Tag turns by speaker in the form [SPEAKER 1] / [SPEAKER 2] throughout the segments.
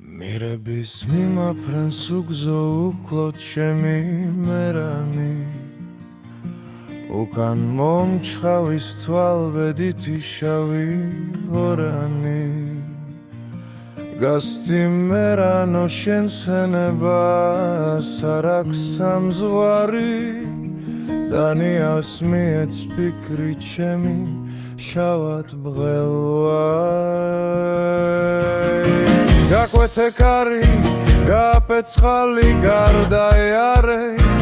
[SPEAKER 1] მირების მიმაფრენს უგზო უკლოდ ჩემი მერანი უკან მომჩხავის თვალბედითი შავი ორანი გასცი მერანო შენს ჰენებას არ აქვს სამზვარი დანიავს მიეც ფიქრი ჩემი შავად ბღელვაი გაკვეთე კარი გაპეცხალი გარდაიარე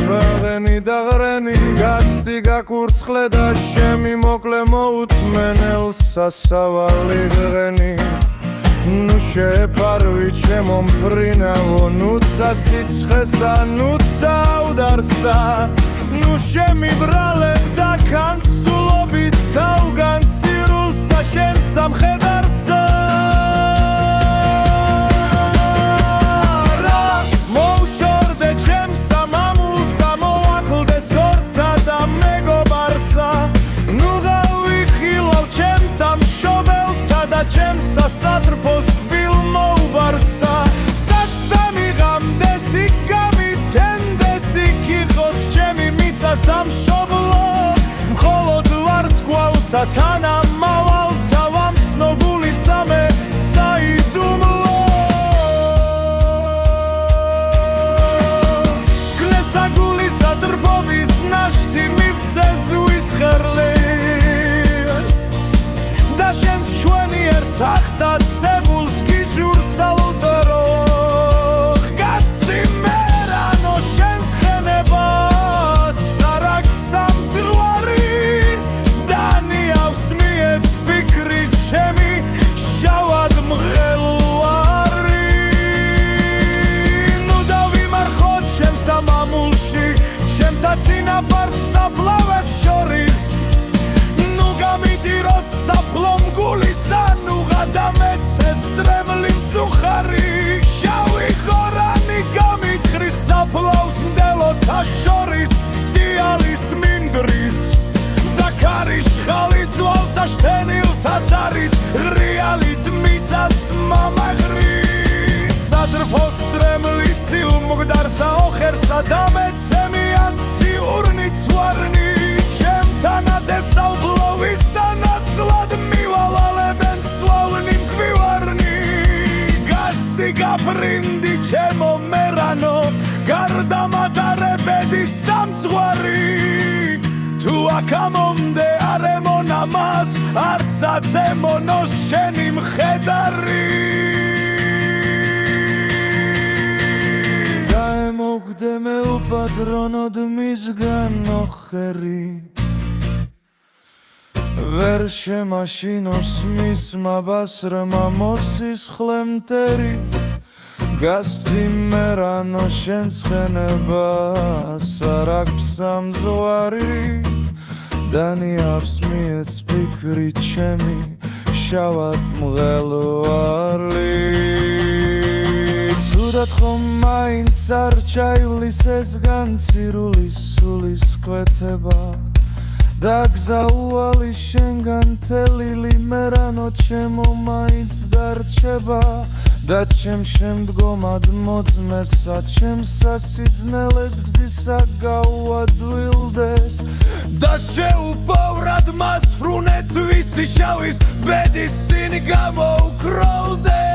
[SPEAKER 1] ბაღენი და ღრენი გასცი გაკურცხლე და შემი მოკლე მოუთმენელ სასავალი ღენი ნუ შეფარვი ჩემო მფრინავო ნუცა სიცხესა ნუცა უდარსა ნუ შემიბრალე და კანცულობით თავგან ცირულსა შენ სამხედარსა სასადრფოს კბილ მოუბარსა საცდამი ღამდესი გამითენდესი კითხოს ჩემი მიწა სამშობლო მხოლოდ ვარსკვალთა თანამავალთა ვამცნო გულისამე საიდუმლო გნესა გულისა დრბობის ნაშთი მივცე ზღვის ხერლეს და შენს მშვენიერ სახტად სებულს გიჯურს ალდოროხ გასცი მერანო შენს ხენებას არ აქვს სამზღვარი დანიავს მიეც ფიქრი ჩემი შავად მღელვარი ნუ დავიმარხოთ ჩემ სამამულში ჩემთა წინაპარს საფლავებს შორის ნუ გამიდიროს საფლომ გულისა ნუ გადამეცეს სრემლი მწუხარი შავი ხორანი გამითხრის საფლავს მდელოთა შორის დიალის მინდრის და ქარის ხალი ძვალთა შთენილთა ზარით ღრიალით მიწას მამაღრის სადრფოს სრემლის წილ მკვდარსა ოხერსა დამეცემიან ციურნიც ვარნი ჩემთანადე საუბლოვისა ნაცვლად მივალალებენ სლავნი მკვივარნი გასცი გაფრინდი ჩემო მერანო გარდამატარებედი სამძღვარი თუ აქამომდე არ ემონა მას არცაც ემონო შენი მხედარი გაემოგდე მე უპატრონოდ მისგან ოხერი ვერ შემაშინოს მის მაბასრმა მოსისხლე მტერი გასცი მერანო შენს ხენებას არ აქვს სამზღვარი დანიავს მიეც ფიქრი ჩემი შავად მღელვარი ცუდად ხომ მაინც არ ჩაივლის ეს განცირულის სულის კვეთება დაგზაუვალი შენგან თელილი მერანო ჩემო მაინც დარჩება და ჩემ შემდგომად მოძმესა ჩემსა სიძნელე გზისა გაუადვილდეს და შეუპოვრად მას ფრუნეთ ვისი შავის ბედის სინი გამოუკროვდეს